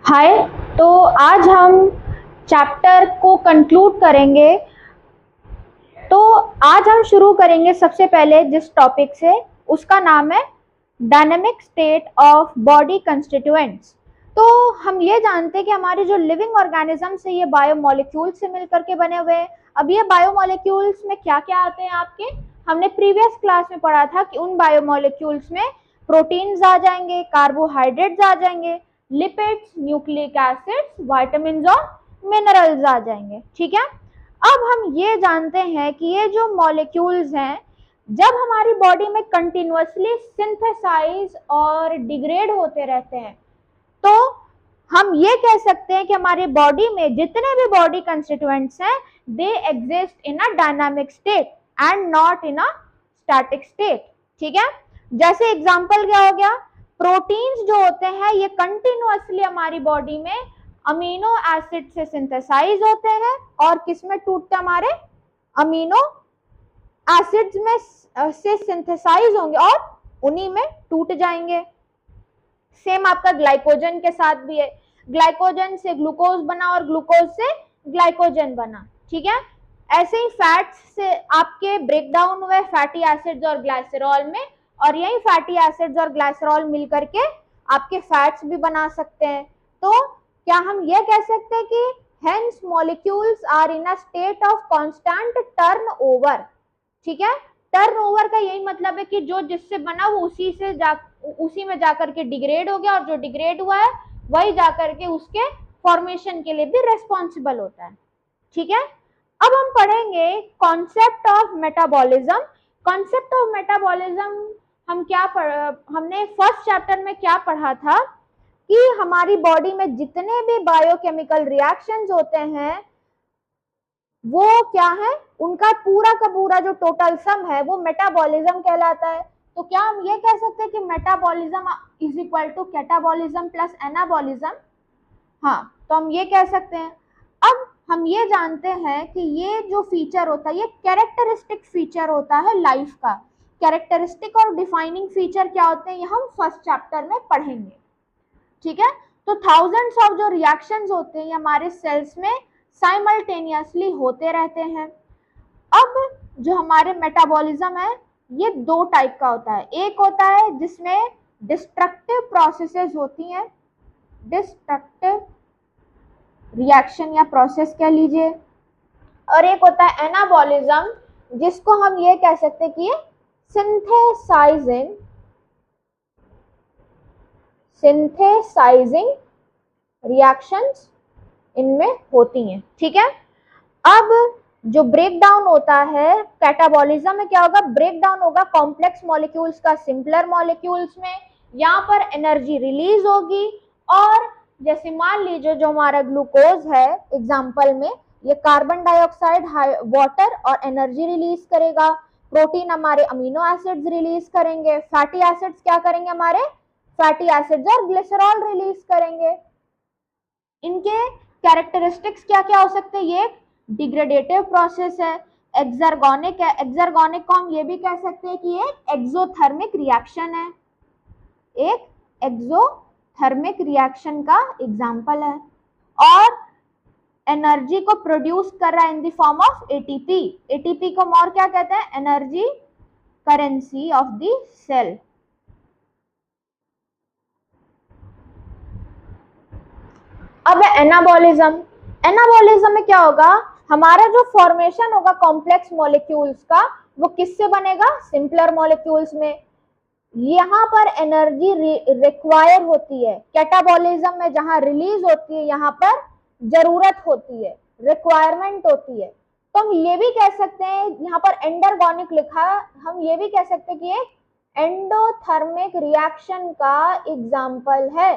हाय। तो आज हम चैप्टर को कंक्लूड करेंगे। तो आज हम शुरू करेंगे सबसे पहले जिस टॉपिक से, उसका नाम है dynamic state of body constituents. तो हम ये जानते हैं कि हमारे जो लिविंग ऑर्गेनिजम्स है ये बायोमोलिक्यूल्स से मिलकर के बने हुए हैं। अब ये बायोमोलिक्यूल्स में क्या क्या आते हैं आपके, हमने प्रीवियस क्लास में पढ़ा था कि उन बायोमोलिक्यूल्स में प्रोटीन्स आ जाएंगे, कार्बोहाइड्रेट्स आ जाएंगे, लिपिड्स, न्यूक्लिक एसिड्स, विटामिन्स और मिनरल्स आ जाएंगे। ठीक है। अब हम ये जानते हैं कि ये जो मॉलिक्यूल्स हैं जब हमारी बॉडी में कंटिन्यूअसली सिंथेसाइज और डिग्रेड होते रहते हैं तो हम ये कह सकते हैं कि हमारी बॉडी में जितने भी बॉडी कंस्टिट्यूएंट्स हैं they exist in a dynamic state and not in a static state. ठीक है। जैसे एग्जांपल क्या हो गया, प्रोटीन्स जो होते हैं ये कंटिन्यूअसली हमारी बॉडी में अमीनो एसिड से सिंथेसाइज होते हैं और किस में टूटते हमारे अमीनो एसिड्स में से सिंथेसाइज होंगे और उन्हीं में टूट जाएंगे। सेम आपका ग्लाइकोजन के साथ भी है, ग्लाइकोजन से ग्लूकोज बना और ग्लूकोज से ग्लाइकोजन बना। ठीक है। ऐसे ही फैट्स से आपके ब्रेक डाउन हुए फैटी एसिड्स और ग्लाइसरॉल में, और यही फैटी एसिड्स और ग्लाइसरॉल मिलकर के आपके फैट्स भी बना सकते हैं। तो क्या हम ये कह सकते हैं कि hence molecules are in a state of constant turnover. ठीक है। टर्नओवर का यही मतलब है कि जो जिससे बना वो उसी में जाकर के डिग्रेड हो गया, और जो डिग्रेड हुआ है वही जाकर के उसके फॉर्मेशन के लिए भी रेस्पॉन्सिबल होता है। ठीक है। अब हम पढ़ेंगे concept of metabolism. Concept of metabolism हमने फर्स्ट चैप्टर में क्या पढ़ा था कि हमारी बॉडी में जितने भी बायोकेमिकल रिएक्शंस होते हैं वो क्या है, उनका पूरा का पूरा जो टोटल सम है वो मेटाबॉलिज्म कहलाता है। तो क्या हम ये कह सकते हैं कि metabolism is equal to catabolism plus anabolism? हाँ, तो हम ये कह सकते हैं। अब हम ये जानते हैं कि ये जो फीचर होता है ये कैरेक्टरिस्टिक फीचर होता है लाइफ का। कैरेक्टरिस्टिक और डिफाइनिंग फीचर क्या होते हैं ये हम फर्स्ट चैप्टर में पढ़ेंगे। ठीक है। तो थाउजेंड्स ऑफ जो रिएक्शंस होते हैं हमारे सेल्स में साइमल्टेनियसली होते रहते हैं। अब जो हमारे मेटाबॉलिज्म है ये दो टाइप का होता है। एक होता है जिसमें डिस्ट्रक्टिव प्रोसेसेस होती हैं, डिस्ट्रक्टिव रिएक्शन या प्रोसेस कह लीजिए, और एक होता है एनाबॉलिज्म जिसको हम ये कह सकते हैं कि ये सिंथेसाइजिंग रिएक्शंस इनमें होती हैं। ठीक है। अब जो ब्रेक डाउन होता है कैटाबॉलिज्म में क्या होगा, ब्रेक डाउन होगा कॉम्प्लेक्स मॉलिक्यूल्स का सिंपलर मॉलिक्यूल्स में। यहाँ पर एनर्जी रिलीज होगी और जैसे मान लीजिए जो हमारा ग्लूकोज है एग्जांपल में, ये कार्बन डाइऑक्साइड वाटर और एनर्जी रिलीज करेगा, प्रोटीन हमारे अमीनो एसिड्स रिलीज करेंगे, फैटी एसिड्स क्या करेंगे, हमारे फैटी एसिड्स और ग्लिसरॉल रिलीज करेंगे। इनके कैरेक्टरिस्टिक्स क्या क्या हो सकते हैं, ये डिग्रेडेटिव प्रोसेस है, एक्सर्गोनिक है, एक्सर्गोनिक को हम ये भी कह सकते हैं कि ये एक्सोथर्मिक रिएक्शन है, एक एक्सोथर्मिक रिएक्शन का एग्जांपल है, और एनर्जी को प्रोड्यूस कर रहा है in the form of ATP. ATP को और क्या कहते हैं, energy currency of the cell. अब एनाबॉलिज्म, एनाबॉलिज्म में क्या होगा, हमारा जो फॉर्मेशन होगा कॉम्प्लेक्स मॉलिक्यूल्स का वो किससे बनेगा, सिंपलर मॉलिक्यूल्स में। यहाँ पर एनर्जी रिक्वायर होती है, कैटाबॉलिज्म में जहां रिलीज होती है यहाँ पर जरूरत होती है, रिक्वायरमेंट होती है। तो हम ये भी कह सकते हैं, यहाँ पर एंडरगोनिक लिखा, हम ये भी कह सकते हैं कि एक एंडोथर्मिक रिएक्शन का एग्जाम्पल है।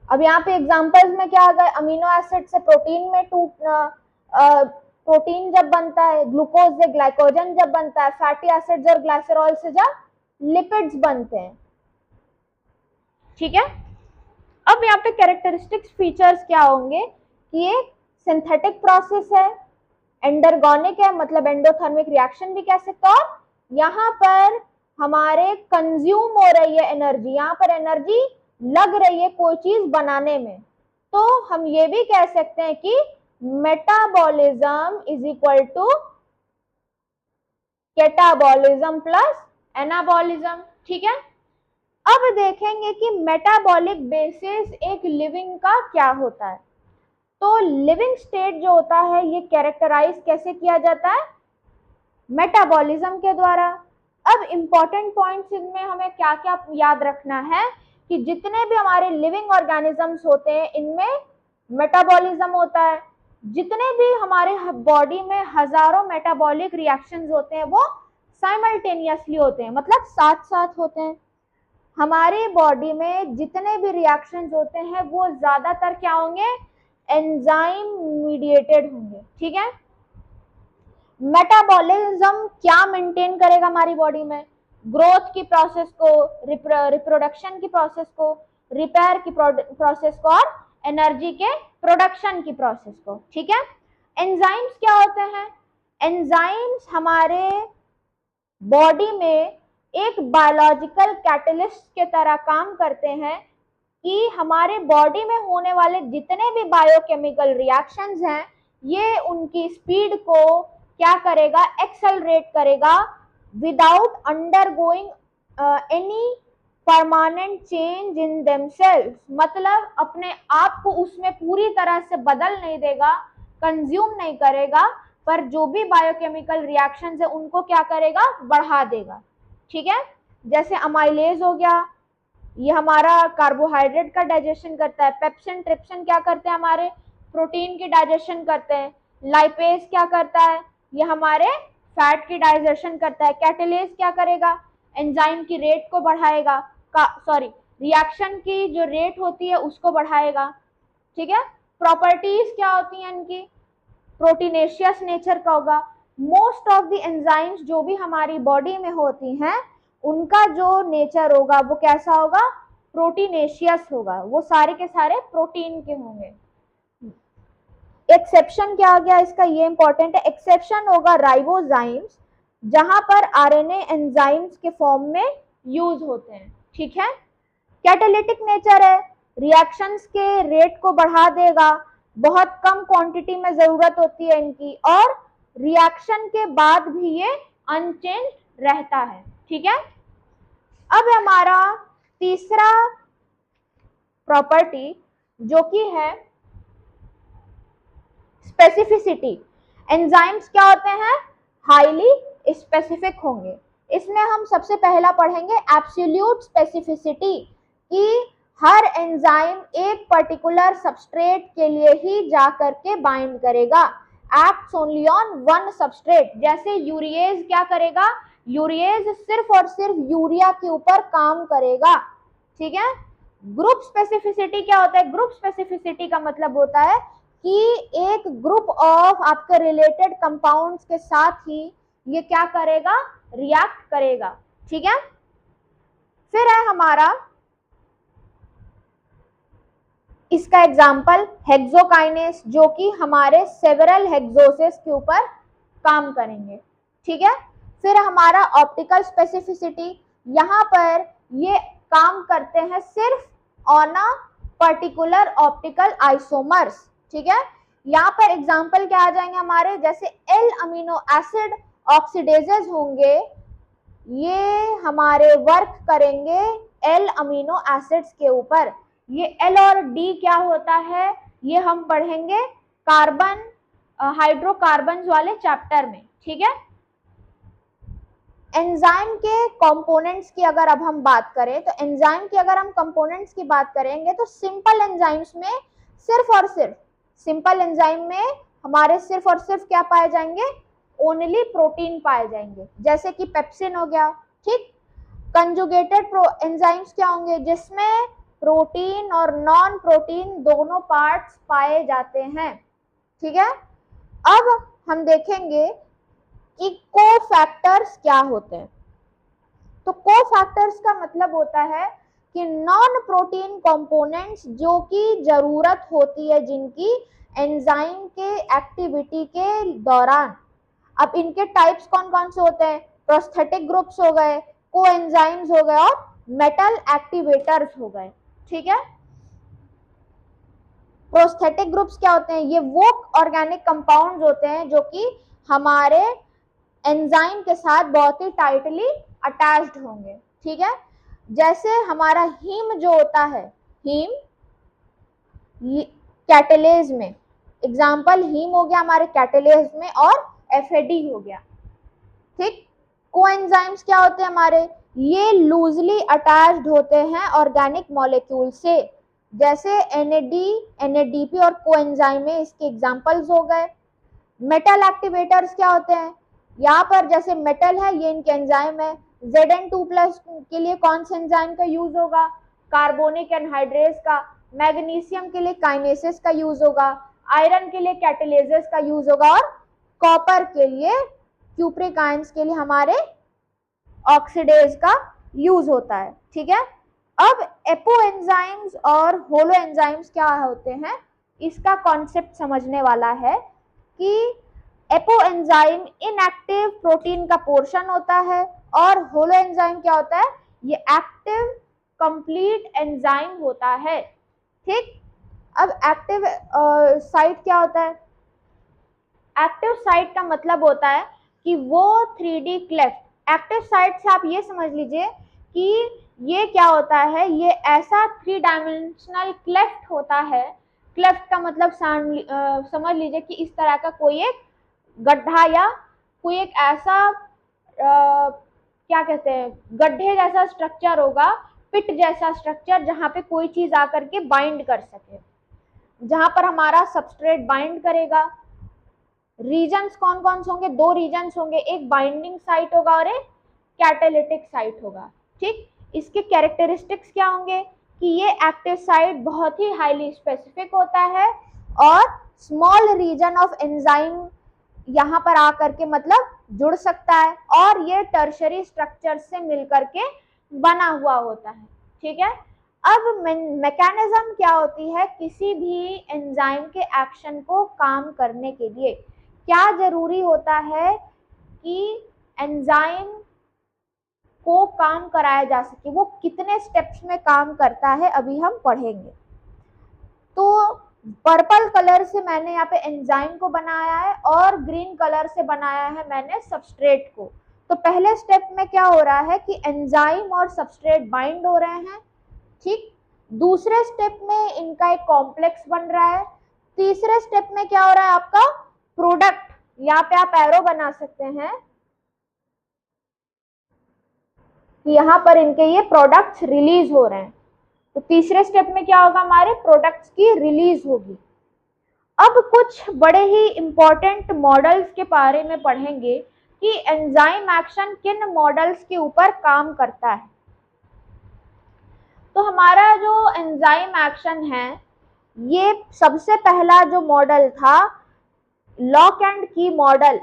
अब यहाँ पे एग्जांपल्स में क्या आ गए, अमीनो एसिड से प्रोटीन में प्रोटीन जब बनता है, ग्लूकोज से ग्लाइकोजन जब बनता है, फैटी एसिड्स और ग्लाइसरॉल से जब लिपिड्स बनते हैं। ठीक है। अब यहाँ पे कैरेक्टरिस्टिक्स फीचर्स क्या होंगे कि ये सिंथेटिक प्रोसेस है, एंडरगोनिक है मतलब एंडोथर्मिक रिएक्शन भी कह सकते हो, यहाँ पर हमारे कंज्यूम हो रही है एनर्जी, यहाँ पर एनर्जी लग रही है कोई चीज बनाने में, तो हम ये भी कह सकते हैं कि metabolism is equal to catabolism plus anabolism. ठीक है, अब देखेंगे कि मेटाबॉलिक बेसिस एक लिविंग का क्या होता है। तो लिविंग स्टेट जो होता है ये कैरेक्टराइज कैसे किया जाता है, मेटाबॉलिज्म के द्वारा। अब इंपॉर्टेंट पॉइंट्स इनमें हमें क्या क्या याद रखना है कि जितने भी हमारे लिविंग ऑर्गेनिजम्स होते हैं इनमें मेटाबॉलिज्म होता है। जितने भी हमारे बॉडी में हजारों मेटाबॉलिक रिएक्शंस होते हैं वो साइमल्टेनियसली होते हैं, मतलब साथ साथ होते हैं। हमारी बॉडी में जितने भी रिएक्शंस होते हैं वो ज्यादातर क्या होंगे, एंजाइम मीडिएटेड होंगे। ठीक है, मेटाबॉलिज्म क्या मेंटेन करेगा हमारी बॉडी में, ग्रोथ की प्रोसेस को, रिप्रोडक्शन की प्रोसेस को, रिपेयर की प्रोसेस को और एनर्जी के प्रोडक्शन की प्रोसेस को। ठीक है, एंजाइम्स क्या होते हैं, एंजाइम्स हमारे बॉडी में एक बायोलॉजिकल कैटलिस्ट के तरह काम करते हैं कि हमारे बॉडी में होने वाले जितने भी बायोकेमिकल रिएक्शंस हैं ये उनकी स्पीड को क्या करेगा, एक्सेलरेट करेगा without undergoing any permanent change in themselves. मतलब अपने आप को उसमें पूरी तरह से बदल नहीं देगा, कंज्यूम नहीं करेगा, पर जो भी बायोकेमिकल रिएक्शंस है उनको क्या करेगा, बढ़ा देगा। ठीक है, जैसे अमाइलेज हो गया, ये हमारा कार्बोहाइड्रेट का डाइजेशन करता है। पेप्सिन ट्रिप्सिन क्या करते हैं, हमारे प्रोटीन की डाइजेशन करते हैं। लाइपेज क्या करता है, ये हमारे फैट की डाइजेशन करता है। कैटेलेज क्या करेगा, एंजाइम की रेट को बढ़ाएगा, रिएक्शन की जो रेट होती है उसको बढ़ाएगा। ठीक है, प्रॉपर्टीज क्या होती हैं इनकी, प्रोटीनेशियस नेचर का होगा। मोस्ट ऑफ द एंजाइम्स जो भी हमारी बॉडी में होती हैं उनका जो नेचर होगा वो कैसा होगा, प्रोटीनेशियस होगा, वो सारे के सारे प्रोटीन के होंगे। एक्सेप्शन क्या आ गया इसका, ये इंपॉर्टेंट है, एक्सेप्शन होगा राइबोजाइम्स जहां पर आरएनए एंजाइम्स के फॉर्म में यूज होते हैं। ठीक है, कैटालिटिक नेचर है, रिएक्शंस के रेट को बढ़ा देगा, बहुत कम क्वांटिटी में जरूरत होती है इनकी और रिएक्शन के बाद भी ये अनचेंज रहता है। ठीक है, अब हमारा तीसरा प्रॉपर्टी जो कि है स्पेसिफिसिटी। एंजाइम्स क्या होते हैं, हाईली स्पेसिफिक होंगे। इसमें हम सबसे पहला पढ़ेंगे एब्सोल्यूट स्पेसिफिसिटी, कि हर एंजाइम एक पर्टिकुलर सबस्ट्रेट के लिए ही जा करके बाइंड करेगा, acts only on one substrate. जैसे यूरिएज क्या करेगा, यूरिएज सिर्फ और सिर्फ यूरिया के ऊपर काम करेगा। ठीक है, ग्रुप स्पेसिफिसिटी क्या होता है, ग्रुप स्पेसिफिसिटी का मतलब होता है कि एक ग्रुप ऑफ आपके रिलेटेड कंपाउंड्स के साथ ही ये क्या करेगा, रिएक्ट करेगा। ठीक है, फिर है हमारा इसका एग्जाम्पल हेक्सोकाइनेस जो कि हमारे सेवरल हेक्सोसेस के ऊपर काम करेंगे। ठीक है, फिर हमारा ऑप्टिकल स्पेसिफिसिटी, यहाँ पर ये काम करते हैं सिर्फ on a particular optical isomers. ठीक है, यहाँ पर एग्जाम्पल क्या आ जाएंगे हमारे, जैसे एल अमीनो एसिड ऑक्सीडेजेस होंगे, ये हमारे वर्क करेंगे एल अमीनो एसिड्स के ऊपर। ये एल और डी क्या होता है ये हम पढ़ेंगे कार्बन हाइड्रोकार्बन वाले चैप्टर में। ठीक है, एंजाइम के कंपोनेंट्स की अगर अब हम बात करें तो एंजाइम की अगर हम कंपोनेंट्स की बात करेंगे तो सिंपल एंजाइम्स में सिर्फ और सिर्फ, सिंपल एंजाइम में हमारे सिर्फ और सिर्फ क्या पाए जाएंगे, ओनली प्रोटीन पाए जाएंगे, जैसे कि पेप्सिन हो गया। ठीक, कंजुगेटेड एंजाइम्स क्या होंगे, जिसमें प्रोटीन और नॉन प्रोटीन दोनों पार्ट्स पाए जाते हैं। ठीक है, अब हम देखेंगे कि कोफैक्टर्स क्या होते हैं। तो कोफैक्टर्स का मतलब होता है कि नॉन प्रोटीन कंपोनेंट्स जो कि जरूरत होती है जिनकी एंजाइम के एक्टिविटी के दौरान। अब इनके टाइप्स कौन कौन से होते हैं, प्रोस्थेटिक ग्रुप्स हो गए, कोएंजाइम्स हो गए और मेटल एक्टिवेटर्स हो गए। ठीक है। प्रोस्थेटिक ग्रुप्स क्या होते हैं? ये वो ऑर्गेनिक कंपाउंड्स होते हैं जो कि हमारे एंजाइम के साथ बहुत ही टाइटली अटैच्ड होंगे, ठीक है। जैसे हमारा हीम जो होता है, हीम कैटेलेज में, एग्जाम्पल हीम हो गया हमारे कैटेलेज में, और एफएडी हो गया, ठीक। कोएंजाइम्स क्या होते हैं हमारे? ये लूजली अटैच्ड होते हैं ऑर्गेनिक मॉलिक्यूल से, जैसे एनएडी, एनएडीपी और कोएंजाइम में इसके एग्जांपल्स हो गए। मेटल एक्टिवेटर्स क्या होते हैं? यहाँ पर जैसे मेटल है, ये इनके एंजाइम है। Zn2+ के लिए कौन से एंजाइम का यूज होगा? कार्बोनिक एनहाइड्रेस का। मैग्नीशियम के लिए काइनेसिस का यूज होगा। आयरन के लिए कैटेलेजेस का यूज होगा, और कॉपर के लिए, क्यूप्रिक आयंस के लिए हमारे ऑक्सीडेज का यूज होता है, ठीक है। अब एपो एंजाइम्स और होलो एंजाइम्स क्या होते हैं, इसका कॉन्सेप्ट समझने वाला है कि एपो एंजाइम इनएक्टिव प्रोटीन का पोर्शन होता है, और होलो एंजाइम क्या होता है? ये एक्टिव कंप्लीट एंजाइम होता है, ठीक। अब एक्टिव साइट क्या होता है? एक्टिव साइट का मतलब होता है कि वो 3D क्लेफ्ट। एक्टिव साइट से आप ये समझ लीजिए कि ये क्या होता है, ये ऐसा 3 डायमेंशनल क्लेफ्ट होता है। क्लेफ्ट का मतलब समझ लीजिए कि इस तरह का कोई एक गड्ढा, या कोई एक ऐसा क्या कहते हैं, गड्ढे जैसा स्ट्रक्चर होगा, पिट जैसा स्ट्रक्चर, जहां पे कोई चीज आकर के बाइंड कर सके, जहां पर हमारा सबस्ट्रेट बाइंड करेगा। रीजन्स कौन कौन से होंगे? 2 रीजन्स होंगे, एक बाइंडिंग साइट होगा और एक कैटालिटिक साइट होगा, ठीक। इसके कैरेक्टरिस्टिक्स क्या होंगे कि ये एक्टिव साइट बहुत ही हाईली स्पेसिफिक होता है, और स्मॉल रीजन ऑफ एंजाइम यहाँ पर आकर के मतलब जुड़ सकता है, और ये टर्शरी स्ट्रक्चर से मिलकर के बना हुआ होता है, ठीक है। अब मैकेनिज्म क्या होती है? किसी भी एंजाइम के एक्शन को काम करने के लिए क्या जरूरी होता है कि एंजाइम को काम कराया जा सके, वो कितने स्टेप्स में काम करता है, अभी हम पढ़ेंगे। तो पर्पल कलर से मैंने यहाँ पे एंजाइम को बनाया है, और ग्रीन कलर से बनाया है मैंने सबस्ट्रेट को। तो पहले स्टेप में क्या हो रहा है कि एंजाइम और सबस्ट्रेट बाइंड हो रहे हैं, ठीक। दूसरे स्टेप में इनका एक कॉम्प्लेक्स बन रहा है। तीसरे स्टेप में क्या हो रहा है? आपका प्रोडक्ट, यहाँ पे आप एरो बना सकते हैं कि यहाँ पर इनके ये प्रोडक्ट्स रिलीज हो रहे हैं। तो तीसरे स्टेप में क्या होगा? हमारे प्रोडक्ट्स की रिलीज होगी। अब कुछ बड़े ही इंपॉर्टेंट मॉडल्स के बारे में पढ़ेंगे कि एंजाइम एक्शन किन मॉडल्स के ऊपर काम करता है। तो हमारा जो एंजाइम एक्शन है, ये सबसे पहला जो मॉडल था लॉक एंड की मॉडल,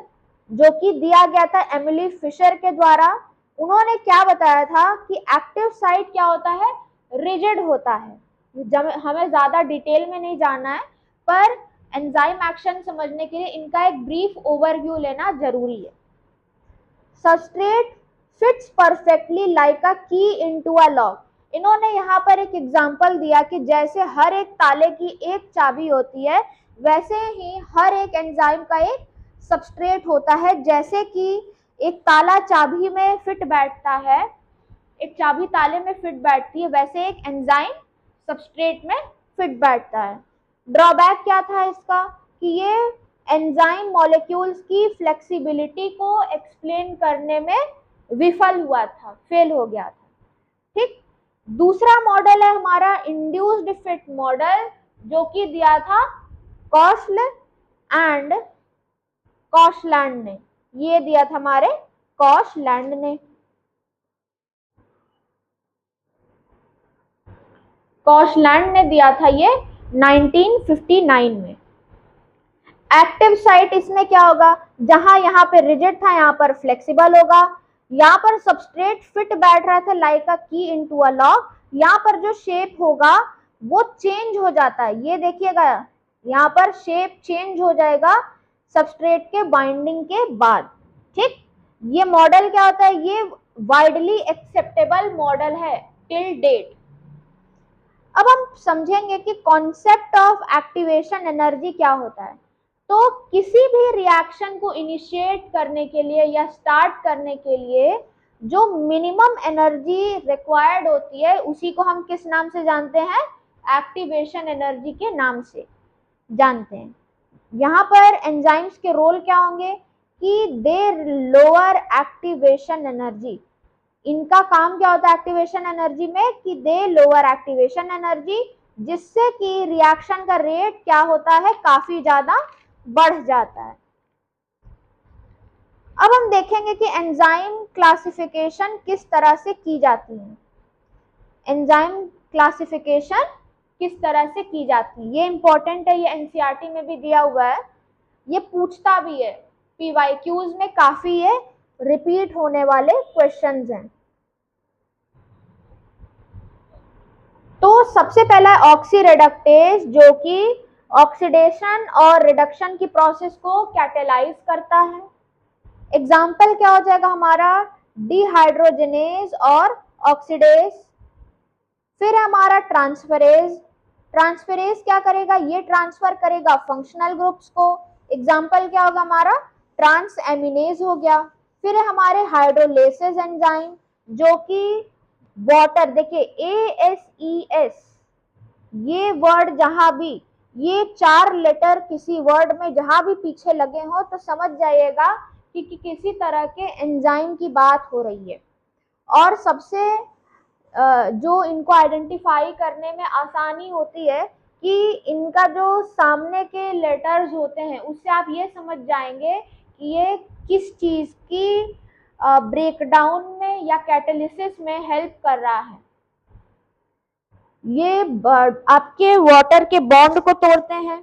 जो कि दिया गया था एमिली फिशर के द्वारा। उन्होंने क्या बताया था कि एक्टिव साइट क्या होता है? रिजिड होता है। हमें ज्यादा डिटेल में नहीं जानना है, पर एंजाइम एक्शन समझने के लिए इनका एक ब्रीफ ओवरव्यू लेना जरूरी है। सबस्ट्रेट फिट्स परफेक्टली लाइक अ की इनटू अ लॉक। इन्होंने यहाँ पर एक एग्जांपल दिया कि जैसे हर एक ताले की एक चाबी होती है, वैसे ही हर एक एंजाइम का एक सबस्ट्रेट होता है। जैसे कि एक ताला चाबी में फिट बैठता है, एक चाबी ताले में फिट बैठती है, वैसे एक एंजाइम सबस्ट्रेट में फिट बैठता है। ड्रॉबैक क्या था इसका कि ये एंजाइम मॉलिक्यूल्स की फ्लेक्सिबिलिटी को एक्सप्लेन करने में विफल हुआ था, फेल हो गया था, ठीक। दूसरा मॉडल है हमारा इंड्यूस्ड फिट मॉडल, जो कि दिया था कॉशल एंड कॉशलैंड ने। ये दिया था हमारे कॉशलैंड ने। कॉशलैंड ने दिया था ये 1959 में। एक्टिव साइट इसमें क्या होगा? जहां यहाँ पे रिजिड था, यहाँ पर फ्लेक्सिबल होगा। यहाँ पर सबस्ट्रेट फिट बैठ रहा था लाइक अ की इनटू अ लॉक। यहाँ पर जो शेप होगा वो चेंज हो जाता है। ये देखिएगा, यहाँ पर शेप चेंज हो जाएगा सबस्ट्रेट के बाइंडिंग के बाद, ठीक। ये मॉडल क्या होता है? ये वाइडली एक्सेप्टेबल मॉडल है टिल डेट। अब हम समझेंगे कि कॉन्सेप्ट ऑफ एक्टिवेशन एनर्जी क्या होता है। तो किसी भी रिएक्शन को इनिशिएट करने के लिए या स्टार्ट करने के लिए जो मिनिमम एनर्जी रिक्वायर्ड होती है उसी को हम किस नाम से जानते हैं? एक्टिवेशन एनर्जी के नाम से जानते हैं। यहाँ पर एंजाइम्स के रोल क्या होंगे कि दे लोअर एक्टिवेशन एनर्जी। इनका काम क्या होता है एक्टिवेशन एनर्जी में कि दे लोअर एक्टिवेशन एनर्जी, जिससे कि रिएक्शन का रेट क्या होता है? काफी ज्यादा बढ़ जाता है। अब हम देखेंगे कि एंजाइम क्लासिफिकेशन किस तरह से की जाती है। एंजाइम क्लासिफिकेशन किस तरह से की जाती है, ये इंपॉर्टेंट है, ये एनसीईआरटी में भी दिया हुआ है, ये पूछता भी है, पीवाईक्यूज में काफी ये रिपीट होने वाले क्वेश्चंस हैं। तो सबसे पहला ऑक्सी रिडक्टेज, जो कि ऑक्सीडेशन और रिडक्शन की प्रोसेस को कैटेलाइज करता है। एग्जाम्पल क्या हो जाएगा हमारा? डिहाइड्रोजनेज और ऑक्सीडेज। फिर हमारा ट्रांसफरेज। ट्रांसफरेज क्या करेगा? ये ट्रांसफर करेगा फंक्शनल ग्रुप्स को। एग्जाम्पल क्या होगा हमारा? ट्रांस एमिनेज हो गया। फिर हमारे हाइड्रोलेसिस एंजाइम, जो कि वाटर, देखिए ASES, ये वर्ड जहां भी, ये 4 लेटर किसी वर्ड में जहां भी पीछे लगे हो तो समझ जाइएगा कि किसी तरह के एंजाइम की बात हो रही है। और सबसे जो इनको आइडेंटिफाई करने में आसानी होती है कि इनका जो सामने के लेटर्स होते हैं उससे आप ये समझ जाएंगे कि ये किस चीज की ब्रेकडाउन में या कैटालिसिस में हेल्प कर रहा है। ये आपके वाटर के बॉन्ड को तोड़ते हैं,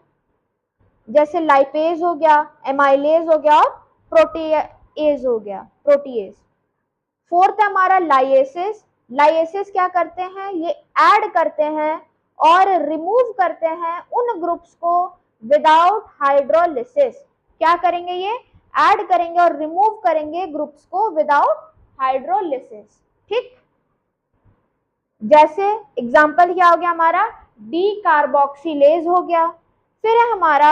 जैसे लाइपेज हो गया, एमाइलेज हो गया और प्रोटीएज हो गया, प्रोटीएज। फोर्थ है हमारा लाइएसिस। लाइएसिस क्या करते हैं? ये ऐड करते हैं और रिमूव करते हैं उन ग्रुप्स को विदाउट हाइड्रोलिसिस। क्या करेंगे? ये ऐड करेंगे और रिमूव करेंगे ग्रुप्स को विदाउट हाइड्रोलिसिस। ठीक, जैसे एग्जाम्पल क्या हो गया हमारा? डी कार्बोक्सिलेज हो गया। फिर है हमारा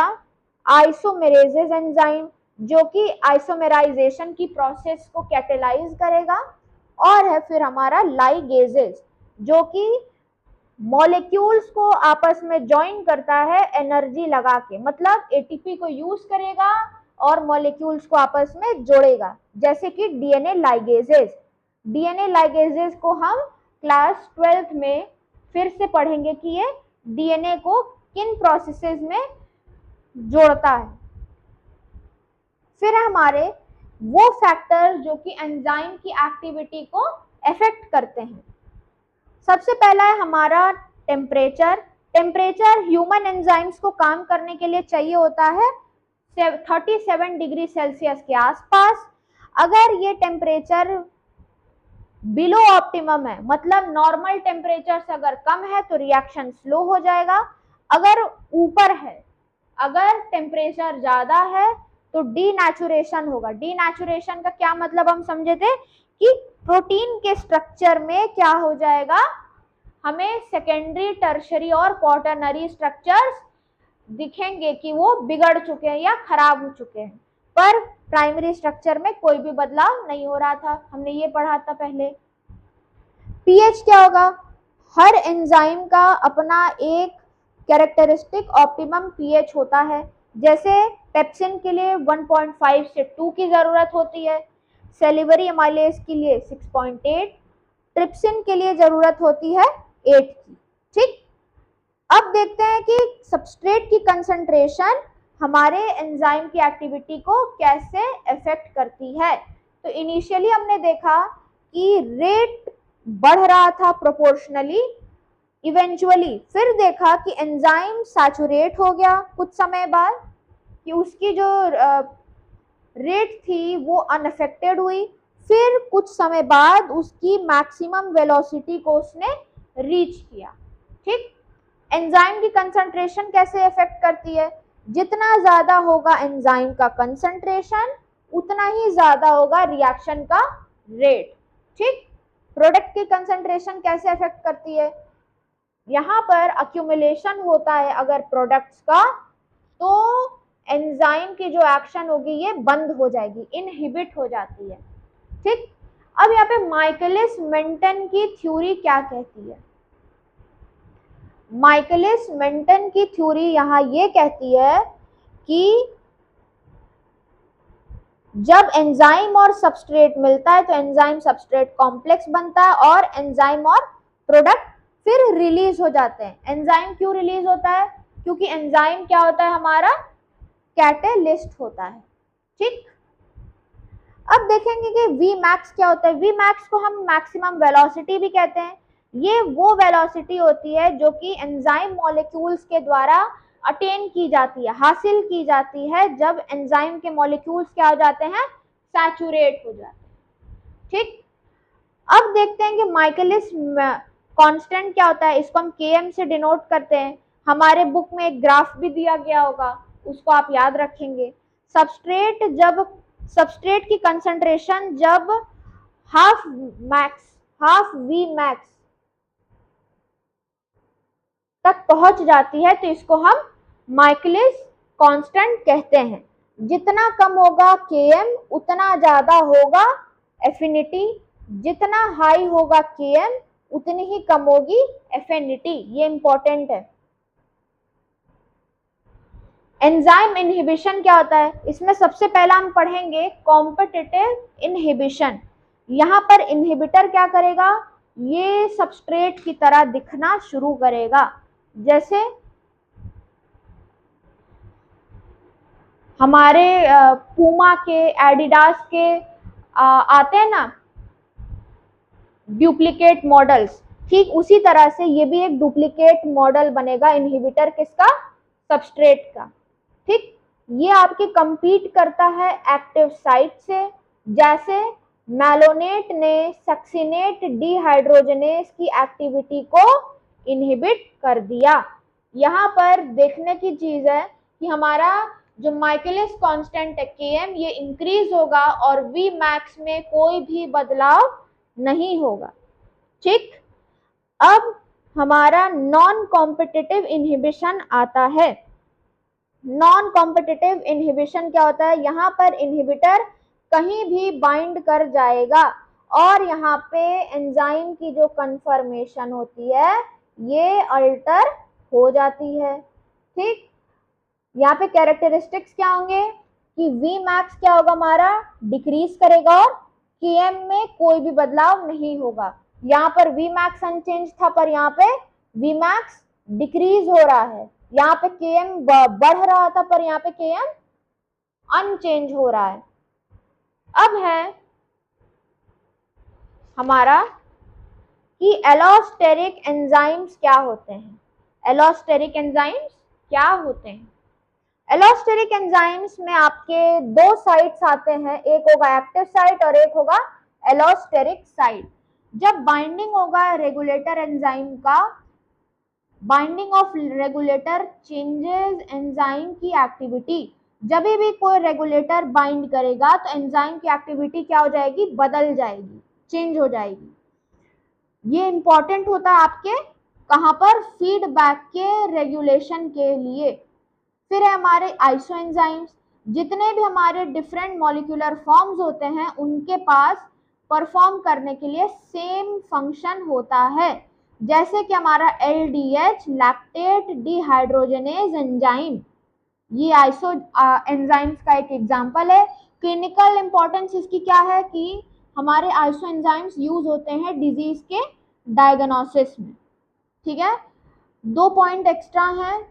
आइसोमेरेजेस एंजाइम, जो कि आइसोमेराइजेशन की प्रोसेस को कैटेलाइज करेगा। और है फिर हमारा लाइगेजेस, जो कि मॉलिक्यूल्स को आपस में ज्वाइन करता है एनर्जी लगा के, मतलब एटीपी को यूज करेगा और मॉलिक्यूल्स को आपस में जोड़ेगा, जैसे कि डीएनए लाइगेजेस। डीएनए लाइगेजेस को हम क्लास 12th में फिर से पढ़ेंगे कि ये डीएनए को किन प्रोसेसेस में जोड़ता है। फिर हमारे वो फैक्टर्स जो कि एंजाइम की एक्टिविटी को अफेक्ट करते हैं। सबसे पहला है हमारा टेम्परेचर। टेम्परेचर ह्यूमन एंजाइम्स को काम करने के लिए चाहिए होता है 37 डिग्री सेल्सियस के आसपास। अगर ये टेम्परेचर बिलो ऑप्टिमम है, मतलब नॉर्मल टेम्परेचर से अगर कम है तो रिएक्शन स्लो हो जाएगा। अगर ऊपर है, अगर टेम्परेचर ज्यादा है तो डीनेचुरेशन होगा। डीनेचुरेशन का क्या मतलब हम समझे थे कि प्रोटीन के स्ट्रक्चर में क्या हो जाएगा, हमें सेकेंडरी, टर्शरी और क्वाटरनरी स्ट्रक्चर्स दिखेंगे कि वो बिगड़ चुके हैं या खराब हो चुके हैं, पर प्राइमरी स्ट्रक्चर में कोई भी बदलाव नहीं हो रहा था। हमने ये पढ़ा था पहले। पीएच क्या होगा? हर एंजाइम का अपना एक कैरेक्टरिस्टिक ऑप्टिमम पीएच होता है। जैसे पेप्सिन के लिए 1.5 से 2 की जरूरत होती है, सेलिवरी एमाइलेज के लिए 6.8, ट्रिप्सिन के लिए जरूरत होती है 8 की। ठीक, अब देखते हैं कि सबस्ट्रेट की कंसंट्रेशन हमारे एंजाइम की एक्टिविटी को कैसे अफेक्ट करती है। तो इनिशियली हमने देखा कि रेट बढ़ रहा था प्रोपोर्शनली, इवेंचुअली फिर देखा कि एंजाइम सैचुरेट हो गया कुछ समय बाद, कि उसकी जो रेट थी वो अनअफेक्टेड हुई। फिर कुछ समय बाद उसकी मैक्सिमम वेलोसिटी को उसने रीच किया। ठीक, एंजाइम की कंसंट्रेशन कैसे अफेक्ट करती है? जितना ज्यादा होगा एंजाइम का कंसंट्रेशन उतना ही ज्यादा होगा रिएक्शन का रेट। ठीक, प्रोडक्ट की कंसंट्रेशन कैसे अफेक्ट करती है? यहाँ पर अक्यूमुलेशन होता है अगर प्रोडक्ट्स का, तो एंजाइम की जो एक्शन होगी ये बंद हो जाएगी, इनहिबिट हो जाती है। ठीक, अब यहाँ पे माइकलिस मेंटन की थ्योरी क्या कहती है? माइकलिस मेंटन की थ्योरी यहाँ ये कहती है कि जब एंजाइम और सबस्ट्रेट मिलता है तो एंजाइम सबस्ट्रेट कॉम्प्लेक्स बनता है और एंजाइम और प्रोडक्ट फिर रिलीज हो जाते हैं। एंजाइम क्यों रिलीज होता है? क्योंकि एंजाइम क्या होता है? हमारा कैटेलिस्ट होता है। ठीक, अब देखेंगे कि वी मैक्स क्या होता है। वी मैक्स को हम मैक्सिमम वेलोसिटी भी कहते हैं। ये वो वेलोसिटी होती है जो कि एंजाइम मॉलिक्यूल्स के द्वारा अटेन की जाती है, हासिल की जाती है, जब एंजाइम के मॉलिक्यूल्स क्या हो जाते हैं? सैचुरेट हो जाते हैं। ठीक, अब देखते हैं कि माइकलिस कांस्टेंट क्या होता है। इसको हम Km से डिनोट करते हैं। हमारे बुक में एक ग्राफ भी दिया गया होगा, उसको आप याद रखेंगे। सबस्ट्रेट की कंसंट्रेशन जब हाफ वी मैक्स तक पहुंच जाती है तो इसको हम माइकलिस कांस्टेंट कहते हैं। जितना कम होगा Km उतना ज्यादा होगा एफिनिटी, जितना हाई होगा Km उतनी ही कम होगी एफिनिटी। ये इंपॉर्टेंट है। एंजाइम इनहिबिशन क्या होता है? इसमें सबसे पहला हम पढ़ेंगे कॉम्पिटिटिव इनहिबिशन। यहाँ पर इनहिबिटर क्या करेगा? ये सबस्ट्रेट की तरह दिखना शुरू करेगा। जैसे हमारे पूमा के, एडिडास के आते हैं ना डुप्लीकेट मॉडल्स, ठीक उसी तरह से ये भी एक डुप्लीकेट मॉडल बनेगा इनहिबिटर किसका? सबस्ट्रेट का। ठीक, ये आपके कंपीट करता है एक्टिव साइट से। जैसे मैलोनेट ने सक्सिनेट डिहाइड्रोजनेस की एक्टिविटी को इनहिबिट कर दिया। यहाँ पर देखने की चीज है कि हमारा जो माइकलिस कांस्टेंट है Km ये इंक्रीज होगा और V मैक्स में कोई भी बदलाव नहीं होगा। ठीक, अब हमारा नॉन कॉम्पिटिटिव इनहिबिशन आता है। नॉन कॉम्पिटिटिव इनहिबिशन क्या होता है? यहाँ पर इनहिबिटर कहीं भी बाइंड कर जाएगा और यहाँ पे एंजाइम की जो कन्फर्मेशन होती है ये अल्टर हो जाती है। ठीक, यहाँ पे कैरेक्टरिस्टिक्स क्या होंगे कि V मैक्स क्या होगा? हमारा डिक्रीज करेगा और Km में कोई भी बदलाव नहीं होगा। यहाँ पर V मैक्स अनचेंज था पर यहाँ पे V मैक्स डिक्रीज हो रहा है। यहाँ पे Km बढ़ रहा था पर यहाँ पे Km अनचेंज हो रहा है। अब है हमारा कि एलोस्टेरिक एंजाइम्स क्या होते हैं। एलोस्टेरिक एंजाइम्स क्या होते हैं? एलोस्टेरिक एंजाइम्स में आपके दो साइट्स आते हैं, एक होगा एक्टिव साइट और एक होगा एलोस्टेरिक साइट। जब बाइंडिंग होगा रेगुलेटर एंजाइम का, binding of regulator changes enzyme की एक्टिविटी। जब भी कोई रेगुलेटर बाइंड करेगा तो एंजाइम की एक्टिविटी क्या हो जाएगी? बदल जाएगी, चेंज हो जाएगी। ये इंपॉर्टेंट होता है आपके कहाँ पर? फीडबैक के रेगुलेशन के लिए। फिर है हमारे आइसो एंजाइम्स। जितने भी हमारे डिफरेंट मॉलिक्यूलर फॉर्म्स होते हैं उनके पास परफॉर्म करने के लिए सेम फंक्शन होता है। जैसे कि हमारा LDH लैक्टेट डिहाइड्रोजनेज एंजाइम, ये आइसो एंजाइम्स का एक एग्जांपल है। क्लिनिकल इंपॉर्टेंस इसकी क्या है कि हमारे आइसो एंजाइम्स यूज होते हैं डिजीज के डायग्नोसिस में। ठीक है, 2 पॉइंट एक्स्ट्रा हैं।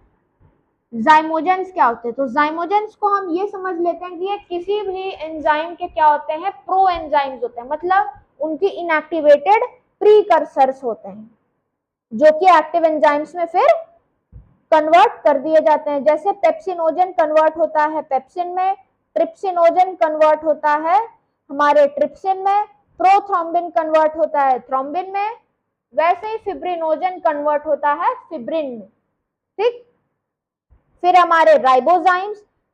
जाइमोजेंस क्या होते हैं? तो जाइमोजेंस को हम ये समझ लेते हैं कि ये किसी भी एंजाइम के क्या होते हैं? प्रो एंजाइम्स होते हैं, मतलब उनकी इनएक्टिवेटेड प्रीकर्सर्स होते हैं जो कि एक्टिव एंजाइम्स में फिर कन्वर्ट कर दिए जाते हैं। जैसे पेप्सिनोजन कन्वर्ट होता है पेप्सिन में, ट्रिप्सिनोजन कन्वर्ट होता है हमारे ट्रिप्सिन में, प्रोथ्रोम्बिन कन्वर्ट होता है थ्रोम्बिन में, वैसे ही फिब्रिनोजन कन्वर्ट होता है फिब्रिन में। ठीक, फिर हमारे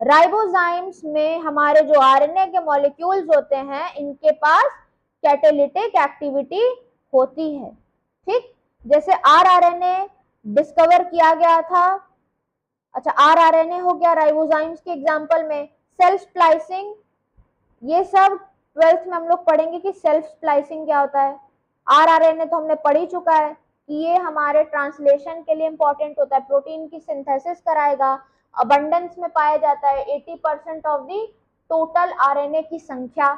राइबोजाइम्स में हमारे जो आरएनए के मॉलिक्यूल्स होते हैं इनके पास कैटालिटिक एक्टिविटी होती है। ठीक, जैसे आरआरएनए डिस्कवर किया गया था। अच्छा, आरआरएनए हो गया राइबोजाइम्स के एग्जांपल में, सेल्फ स्प्लाइसिंग, ये सब 12th में हम लोग पढ़ेंगे कि सेल्फ स्प्लाइसिंग क्या होता है। आरआरएनए तो हमने पढ़ ही चुका है कि ये हमारे ट्रांसलेशन के लिए इंपॉर्टेंट होता है, प्रोटीन की सिंथेसिस कराएगा, अबंडेंस में पाया जाता है 80% ऑफ दी टोटल आरएनए की संख्या।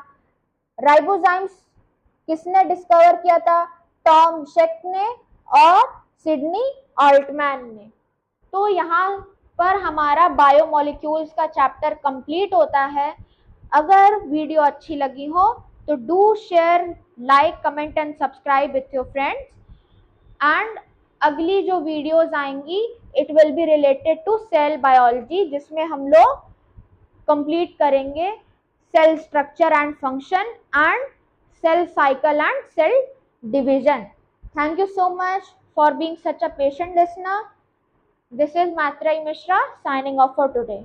राइबोजाइम्स किसने डिस्कवर किया था? टॉम शेक ने और सिडनी ऑल्टमैन ने। तो यहाँ पर हमारा बायोमोलिक्यूल्स का चैप्टर कंप्लीट होता है। अगर वीडियो अच्छी लगी हो तो do share, like, comment and subscribe with your friends. And अगली जो वीडियोस आएंगी it will be related to cell biology, जिसमें हम लोग कंप्लीट करेंगे cell structure and function and cell cycle and cell division. Thank you so much for being such a patient listener. This is Matrai Mishra signing off for today.